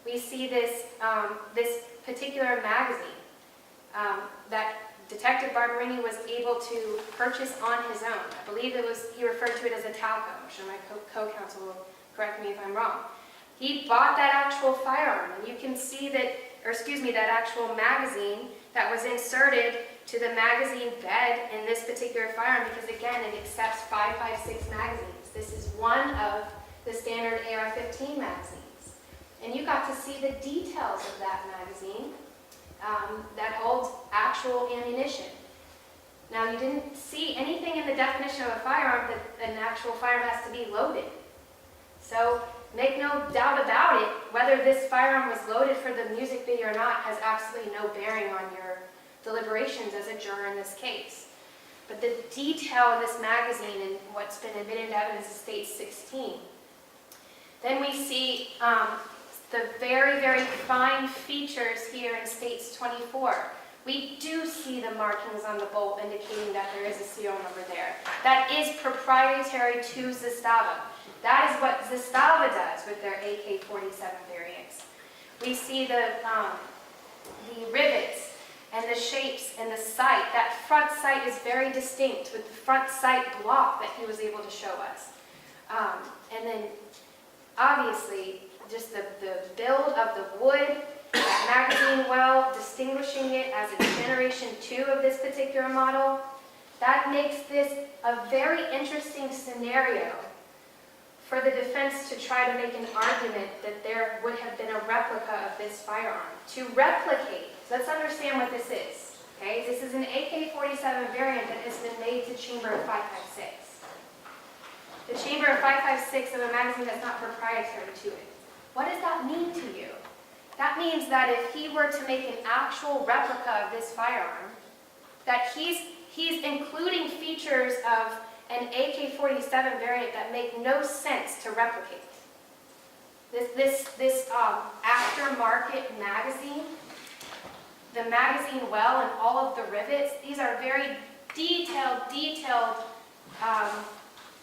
we see this, this particular magazine that Detective Barberini was able to purchase on his own. I believe it was, he referred to it as a Talco. I'm sure my co-counsel will correct me if I'm wrong. He bought that actual firearm, and you can see that, or excuse me, that actual magazine that was inserted to the magazine bed in this particular firearm, because again, it accepts 5.56 magazines. This is one of the standard AR-15 magazines. And you got to see the details of that magazine that holds actual ammunition. Now, you didn't see anything in the definition of a firearm that an actual firearm has to be loaded. So make no doubt about it, whether this firearm was loaded for the music video or not has absolutely no bearing on your deliberations as a juror in this case. But the detail of this magazine and what's been admitted into evidence is State 16. Then we see the very, very fine features here in States 24. We do see the markings on the bolt indicating that there is a serial number there. That is proprietary to Zastava. That is what Zastava does with their AK-47 variants. We see the rivets and the shapes and the sight. That front sight is very distinct with the front sight block that he was able to show us. And then, obviously, just the build of the wood, that magazine well, distinguishing it as a Generation 2 of this particular model, that makes this a very interesting scenario for the defense to try to make an argument that there would have been a replica of this firearm. To replicate, let's understand what this is. Okay, this is an AK-47 variant that has been made to chamber of 5.56. The chamber of 5.56 of a magazine that's not proprietary to it. What does that mean to you? That means that if he were to make an actual replica of this firearm, that he's including features of an AK-47 variant that make no sense to replicate. This aftermarket magazine, the magazine well and all of the rivets, these are very detailed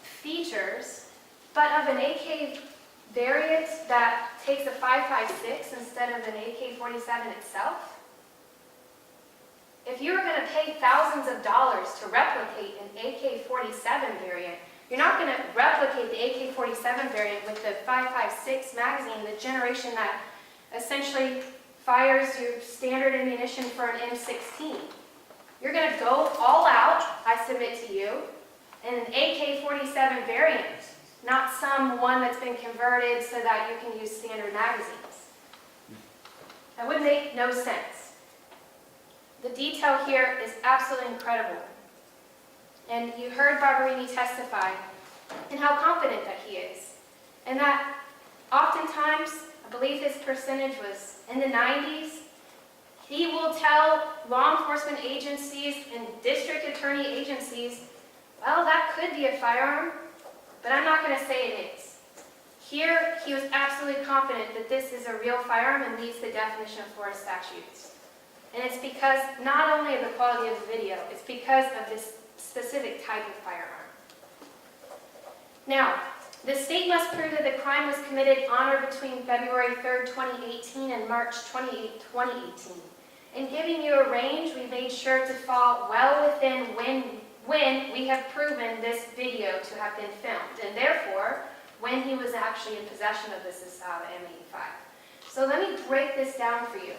features, but of an AK variant that takes a 5.56 instead of an AK-47 itself. If you were going to pay thousands of dollars to replicate an AK-47 variant, you're not going to replicate the AK-47 variant with the 5.56 magazine, the generation that essentially fires your standard ammunition for an M16. You're going to go all out, I submit to you, in an AK-47 variant, not some one that's been converted so that you can use standard magazines. That would make no sense. The detail here is absolutely incredible. And you heard Barberini testify and how confident that he is. And that oftentimes, I believe his percentage was in the 90s, he will tell law enforcement agencies and district attorney agencies, well, that could be a firearm, but I'm not going to say it is. Here, he was absolutely confident that this is a real firearm and meets the definition of Florida statutes. And it's because not only of the quality of the video, it's because of this specific type of firearm. Now, the state must prove that the crime was committed on or between February 3rd, 2018 and March 28th, 2018. In giving you a range, we made sure to fall well within when we have proven this video to have been filmed, and therefore, when he was actually in possession of this Zastava M85. So let me break this down for you.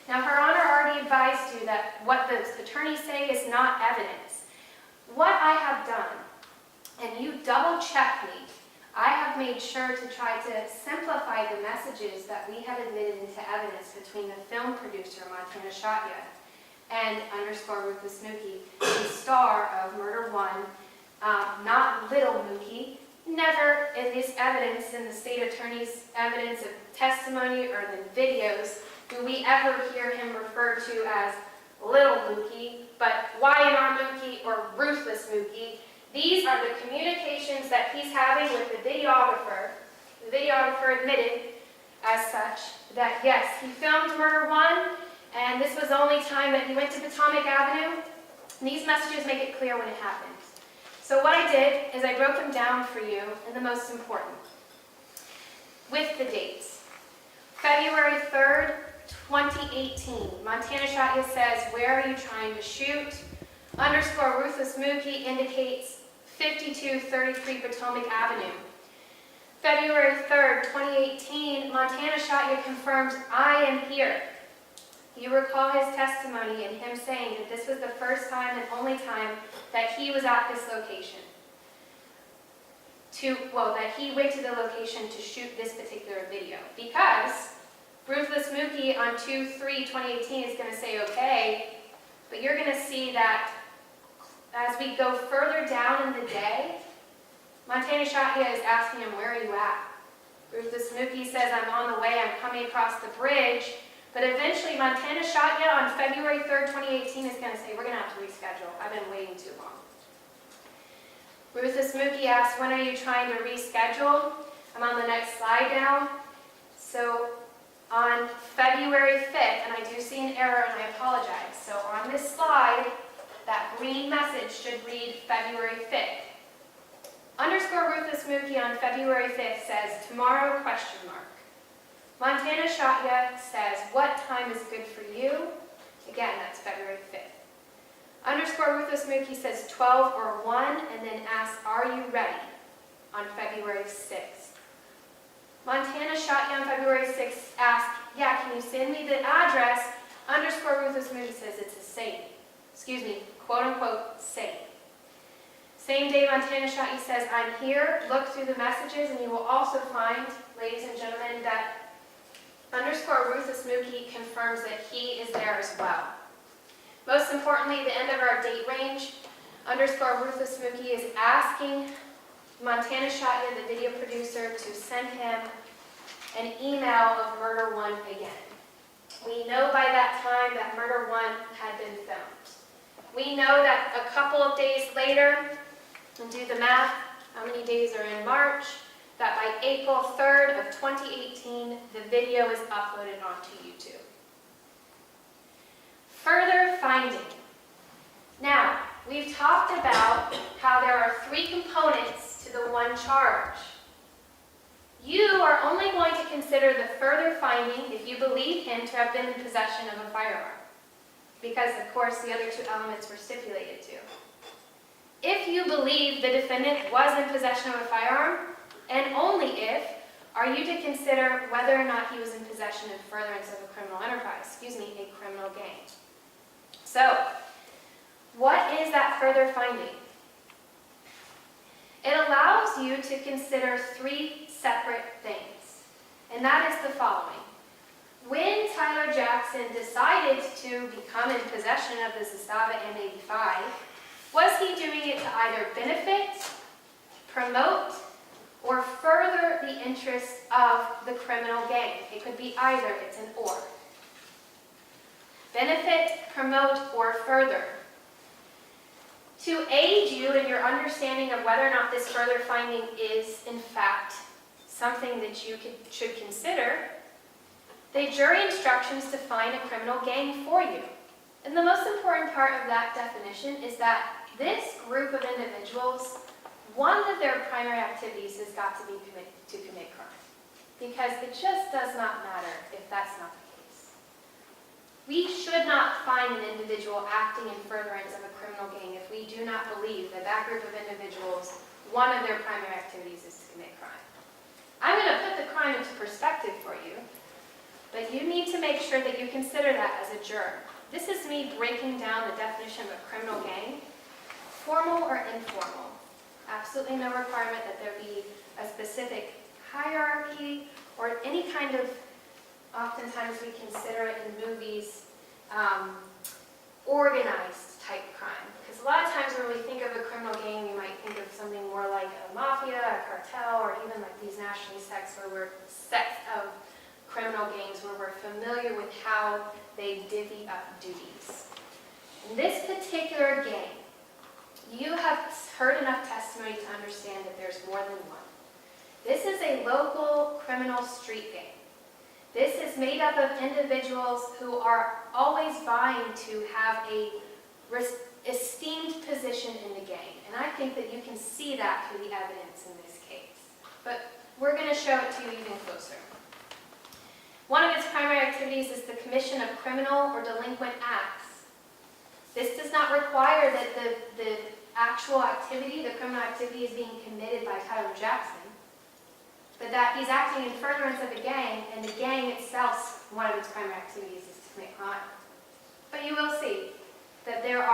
Now, Her Honor already advised you that what the attorneys say is not evidence. What I have done, and you double-check me, I have made sure to try to simplify the messages that we have admitted into evidence between the film producer, Montana Shatya, and _ Rufus Mookey, the star of Murder One, not Little Mookey. Never in this evidence, in the state attorney's evidence of testimony or the videos, do we ever hear him referred to as Little Mookey, but Y&R Mookey or Ruthless Mookey. These are the communications that he's having with the videographer. The videographer admitted as such that yes, he filmed Murder One, and this was the only time that he went to Potomac Avenue. And these messages make it clear when it happened. So what I did is I broke them down for you in the most important, with the dates. February 3rd, 2018. Montana Shotgun says, where are you trying to shoot? Underscore Ruthless Mookey indicates 5233 Potomac Avenue. February 3rd, 2018, Montana Shotgun confirms, I am here. You recall his testimony and him saying that this was the first time and only time that he was at this location. That he went to the location to shoot this particular video. Because Ruthless Mookey on 2/3/2018 is going to say okay, but you're going to see that as we go further down in the day, Montana Shotgun is asking him, where are you at? Ruthless Mookey says, I'm on the way, I'm coming across the bridge. But eventually, Montana Shotgun on February 3rd, 2018 is going to say, we're going to have to reschedule. I've been waiting too long. Ruthless Mookey asks, when are you trying to reschedule? I'm on the next slide now. So on February 5th, and I do see an error and I apologize. So on this slide, that green message should read February 5th. Underscore Ruthless Mookey on February 5th says, tomorrow, question mark. Montana Shotgun says, what time is good for you? Again, that's February 5th. Underscore Ruthless Mookey says 12 or 1, and then asks, are you ready? On February 6th. Montana Shotgun on February 6th asks, yeah, can you send me the address? Underscore Ruthless Mookey says it's a safe. Excuse me, quote unquote, safe. Same day, Montana Shotgun says, I'm here. Look through the messages, and you will also find, ladies and gentlemen, that underscore Ruthless Mookey confirms that he is there as well. Most importantly, the end of our date range, underscore Ruthless Mookey is asking Montana Shotgun, the video producer, to send him an email of Murder 1 again. We know by that time that Murder 1 had been filmed. We know that a couple of days later, and do the math, how many days are in March, that by April 3rd of 2018, the video is uploaded onto YouTube. Further finding. Now, we've talked about how there are 3 components to the one charge. You are only going to consider the further finding if you believe him to have been in possession of a firearm. Because, of course, the other 2 elements were stipulated to. If you believe the defendant was in possession of a firearm, and only if, are you to consider whether or not he was in possession in furtherance of a criminal enterprise, a criminal gang. So, what is that further finding? It allows you to consider 3 separate things, and that is the following. When Tyler Jackson decided to become in possession of the Zastava M85, was he doing it to either benefit, promote, or further the interests of the criminal gang? It could be either, it's an or. Benefit, promote, or further. To aid you in your understanding of whether or not this further finding is, in fact, something that you should consider, the jury instructions define a criminal gang for you. And the most important part of that definition is that this group of individuals, one of their primary activities has got to be to commit crime. Because it just does not matter if that's not the case. We should not find an individual acting in furtherance of a criminal gang if we do not believe that that group of individuals, one of their primary activities is to commit crime. I'm going to put the crime into perspective for you, but you need to make sure that you consider that as a juror. This is me breaking down the definition of a criminal gang, formal or informal. Absolutely no requirement that there be a specific hierarchy or any kind of, oftentimes we consider it in movies, organized type crime. Because a lot of times when we think of a criminal gang, we might think of something more like a mafia, a cartel, or even like these nationally sets of criminal gangs where we're familiar with how they divvy up duties. In this particular gang, you have heard enough testimony to understand that there's more than one. This is a local criminal street gang. This is made up of individuals who are always vying to have a esteemed position in the gang. And I think that you can see that through the evidence in this case. But we're going to show it to you even closer. One of its primary activities is the commission of criminal or delinquent acts. This does not require that the actual activity, the criminal activity, is being committed by Tyler Jackson, but that he's acting in furtherance of a gang, and the gang itself, one of its primary activities is to commit crime. But you will see that there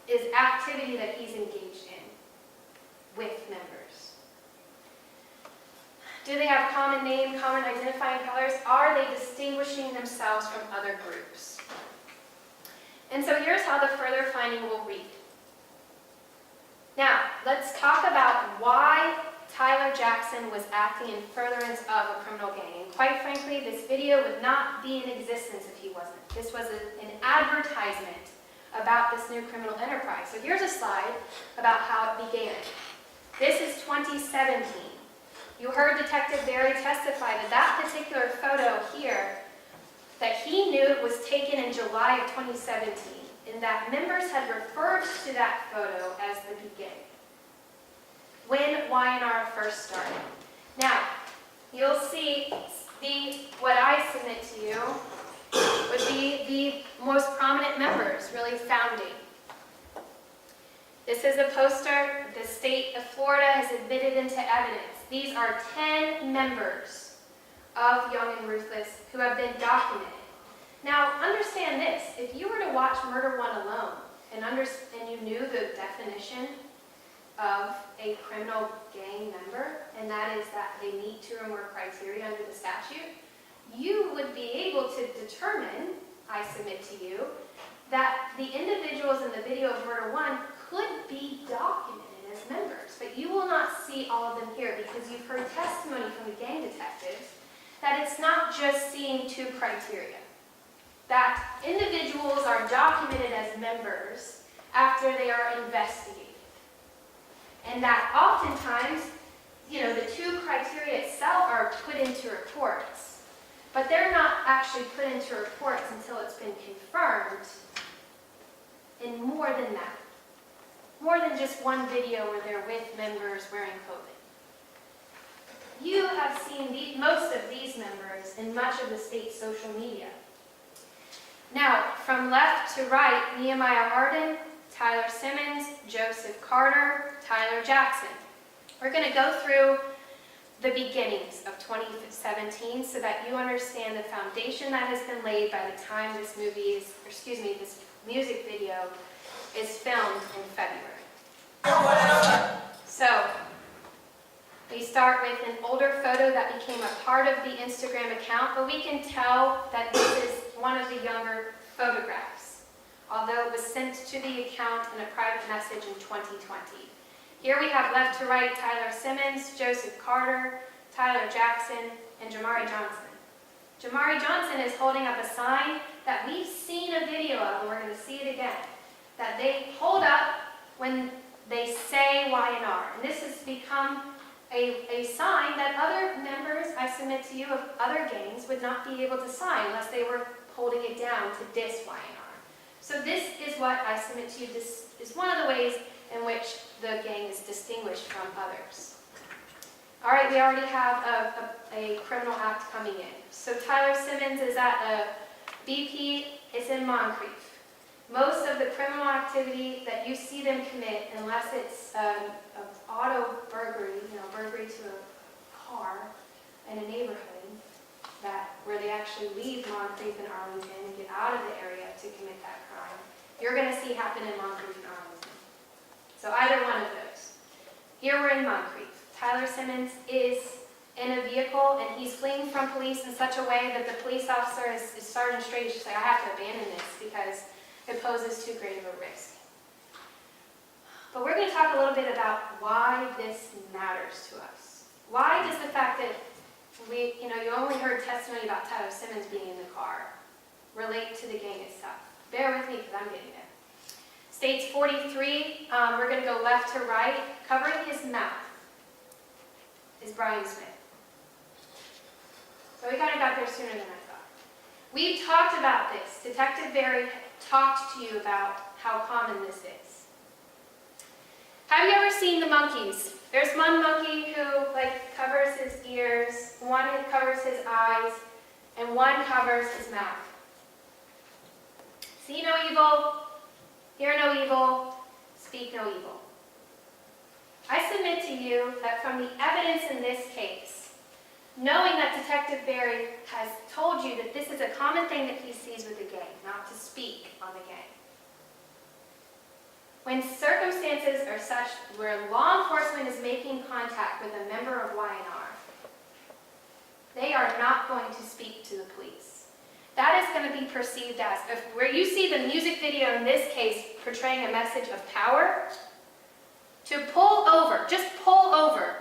is activity that he's engaged in with members. Do they have common name, common identifying colors? Are they distinguishing themselves from other groups? And so here's how the further finding will read. Now, let's talk about why Tyler Jackson was acting in furtherance of a criminal gang. And quite frankly, this video would not be in existence if he wasn't. This was an advertisement about this new criminal enterprise. So here's a slide about how it began. This is 2017. You heard Detective Barry testify that that particular photo here, that he knew it was taken in July of 2017, and that members had referred to that photo as the beginning, when Y&R first started. Now, you'll see what I submit to you would be the most prominent members really founding. This is a poster the state of Florida has admitted into evidence. These are 10 members of Young and Ruthless who have been documented. Now, understand this. If you were to watch Murder One alone and you knew the definition of a criminal gang member, and that is that they meet 2 or more criteria under the statute, you would be able to determine, I submit to you, that the individuals in the video of Murder One could be documented as members. But you will not see all of them here because you've heard testimony from the gang detectives that it's not just seeing 2 criteria. That individuals are documented as members after they are investigated. And that oftentimes, the 2 criteria itself are put into reports, but they're not actually put into reports until it's been confirmed in more than that. More than just one video where they're with members wearing clothing. You have seen most of these members in much of the state's social media. Now, from left to right, Nehemiah Harden, Tyler Simmons, Joseph Carter, Tyler Jackson. We're going to go through the beginnings of 2017 so that you understand the foundation that has been laid by the time this music video is filmed in February. So, we start with an older photo that became a part of the Instagram account, but we can tell that this is one of the younger photographs, although it was sent to the account in a private message in 2020. Here we have left to right Tyler Simmons, Joseph Carter, Tyler Jackson, and Jamari Johnson. Jamari Johnson is holding up a sign that we've seen a video of, and we're going to see it again, that they hold up when they say Y&R. And this has become a sign that other members, I submit to you, of other gangs would not be able to sign unless they were holding it down to diss Y&R. So this is what I submit to you. This is one of the ways in which the gang is distinguished from others. All right, we already have a criminal act coming in. So Tyler Simmons is at a BP. It's in Moncrief. Most of the criminal activity that you see them commit, unless it's an auto burglary, burglary to a car in a neighborhood, where they actually leave Moncrief and Arlington and get out of the area to commit that crime, you're going to see happen in Moncrief and Arlington. So either one of those. Here we're in Moncrief. Tyler Simmons is in a vehicle, and he's fleeing from police in such a way that the police officer is Sergeant Strait is just like, I have to abandon this because it poses too great of a risk. But we're going to talk a little bit about why this matters to us. Why does the fact that you only heard testimony about Tyler Simmons being in the car relate to the gang itself? Bear with me because I'm getting there. States 43, we're going to go left to right. Covering his mouth is Brian Smith. So we kind of got there sooner than I thought. We've talked about this. Detective Barry talked to you about how common this is. Have you ever seen the monkeys? There's one monkey who covers his ears, one who covers his eyes, and one covers his mouth. See no evil, hear no evil, speak no evil. I submit to you that from the evidence in this case, knowing that Detective Berry has told you that this is a common thing that he sees with the gang, not to speak on the gang. When circumstances are such where law enforcement is making contact with a member of Y&R, they are not going to speak to the police. That is going to be perceived as, where you see the music video in this case portraying a message of power, to pull over, just pull over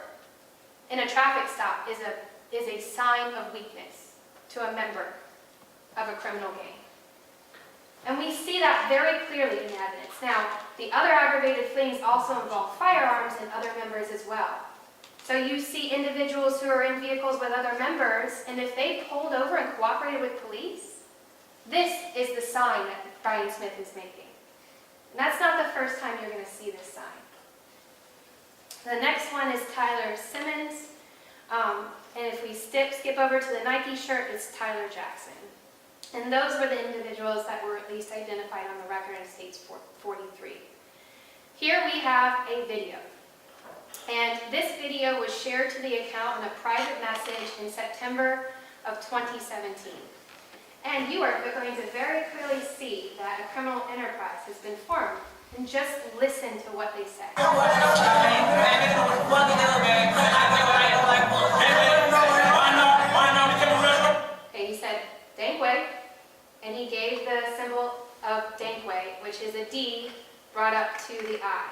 in a traffic stop is a sign of weakness to a member of a criminal gang. And we see that very clearly in the evidence. Now, the other aggravated fleeings also involve firearms and other members as well. So you see individuals who are in vehicles with other members, and if they pulled over and cooperated with police, this is the sign that Brian Smith is making. And that's not the first time you're going to see this sign. The next one is Tyler Simmons. And if we skip over to the Nike shirt, it's Tyler Jackson. And those were the individuals that were at least identified on the record in States 43. Here we have a video. And this video was shared to the account in a private message in September of 2017. And you are going to very clearly see that a criminal enterprise has been formed. And just listen to what they say. Okay, he said, Dankway, and he gave the symbol of Dankway, which is a D brought up to the I.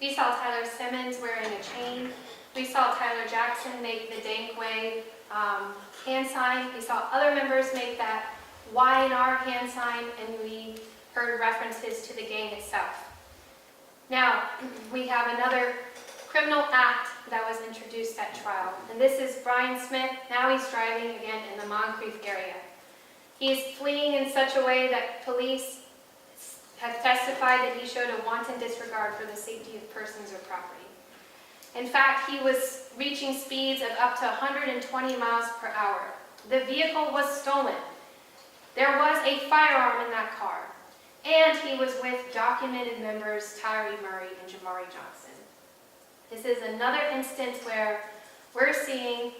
We saw Tyler Simmons wearing a chain. We saw Tyler Jackson make the Dankway hand sign. We saw other members make that Y&R hand sign, and we heard references to the gang itself. Now, we have another criminal act that was introduced at trial, and this is Brian Smith. Now he's driving again in the Moncrief area. He's fleeing in such a way that police have testified that he showed a wanton disregard for the safety of persons or property. In fact, he was reaching speeds of up to 120 miles per hour. The vehicle was stolen. There was a firearm in that car. And he was with documented members Tyree Murray and Jamari Johnson. This is another instance where we're seeing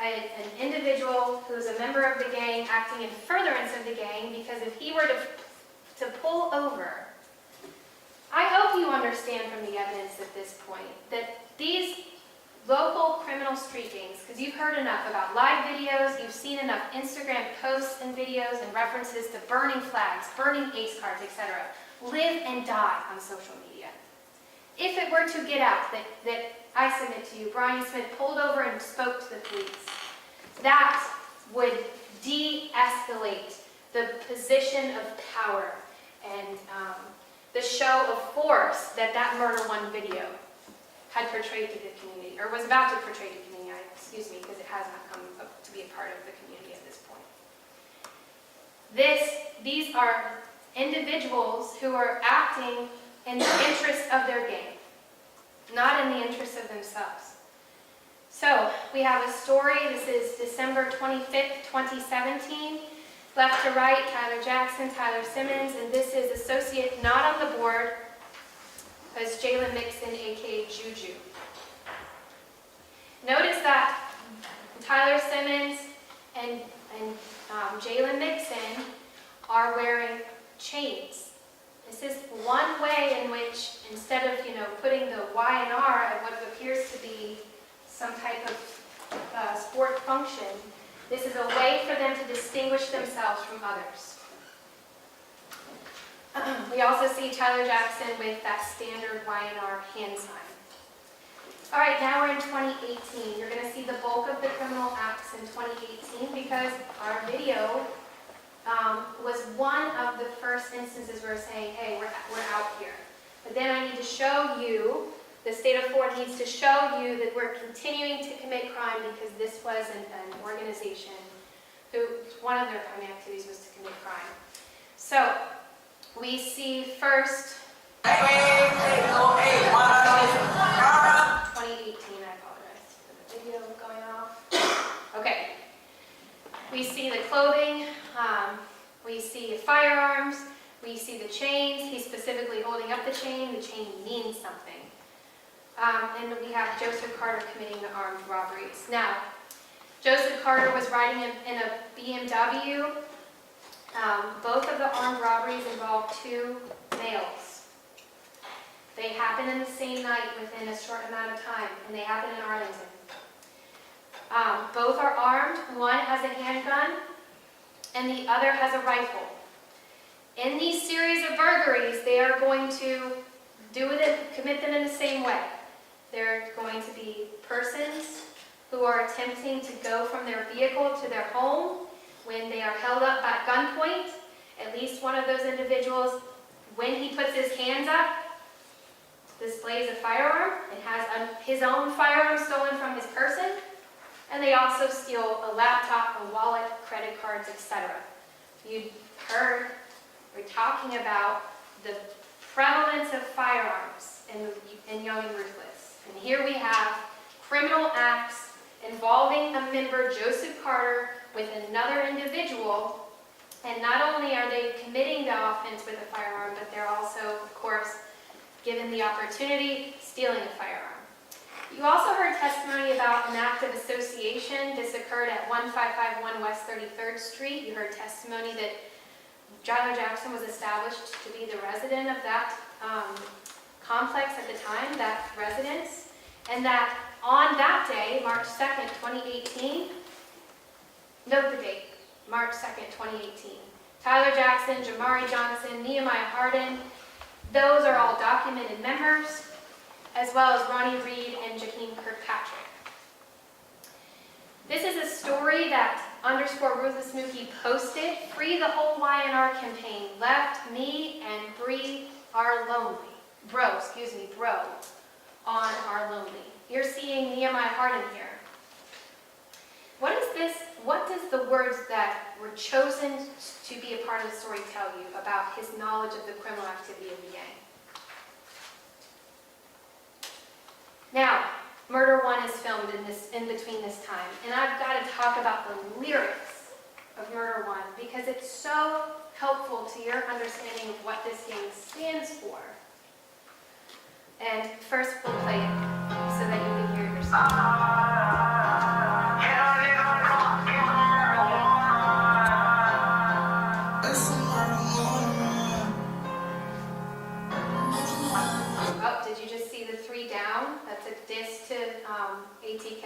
an individual who's a member of the gang acting in furtherance of the gang, because if he were to pull over, I hope you understand from the evidence at this point that these local criminal street gangs, because you've heard enough about live videos, you've seen enough Instagram posts and videos and references to burning flags, burning ACE cards, etc., live and die on social media. If it were to get out that I submit to you, Brian Smith pulled over and spoke to the police, that would de-escalate the position of power and the show of force that Murder One video had portrayed to the community, or was about to portray to the community, excuse me, because it has not come up to be a part of the community at this point. These are individuals who are acting in the interest of their gang, not in the interest of themselves. So, we have a story. This is December 25th, 2017. Left to right, Tyler Jackson, Tyler Simmons, and this is associate not on the board as Jalen Mixon, aka Juju. Notice that Tyler Simmons and Jalen Mixon are wearing chains. This is one way in which, instead of putting the Y&R at what appears to be some type of sport function, this is a way for them to distinguish themselves from others. We also see Tyler Jackson with that standard Y&R hand sign. All right, now we're in 2018. You're going to see the bulk of the criminal acts in 2018 because our video was one of the first instances where we're saying, hey, we're out here. But then I need to show you, the state of Florida needs to show you that we're continuing to commit crime because this was an organization who, one of their primary activities was to commit crime. So, we see first, 2018, I apologize for the video going off. Okay. We see the clothing, we see firearms, we see the chains. He's specifically holding up the chain. The chain means something. And we have Joseph Carter committing the armed robberies. Now, Joseph Carter was riding in a BMW. Both of the armed robberies involved two males. They happened in the same night within a short amount of time, and they happened in Arlington. Both are armed. One has a handgun, and the other has a rifle. In these series of burglaries, they are going to commit them in the same way. They're going to be persons who are attempting to go from their vehicle to their home when they are held up at gunpoint. At least one of those individuals, when he puts his hands up, displays a firearm and has his own firearm stolen from his person. And they also steal a laptop, a wallet, credit cards, etc. You heard, we're talking about the prevalence of firearms in Young and Ruthless. And here we have criminal acts involving a member, Joseph Carter, with another individual. And not only are they committing the offense with a firearm, but they're also, of course, given the opportunity, stealing a firearm. You also heard testimony about an act of association. This occurred at 1551 West 33rd Street. You heard testimony that Tyler Jackson was established to be the resident of that complex at the time, that residence, and that on that day, March 2nd, 2018, note the date, March 2nd, 2018, Tyler Jackson, Jamari Johnson, Nehemiah Harden, those are all documented members, as well as Ronnie Reed and Jaheim Kirkpatrick. This is a story that _Ruthless Mookey posted. Free the whole Y&R campaign. Left me and Bree are lonely. Bro, on are lonely. You're seeing Nehemiah Harden here. What is this? What does the words that were chosen to be a part of the story tell you about his knowledge of the criminal activity of the gang? Now, Murder One is filmed in between this time, and I've got to talk about the lyrics of Murder One because it's so helpful to your understanding of what this gang stands for. And first, we'll play it so that you can hear yourself. Oh, did you just see the 3 down? That's a diss to ATK.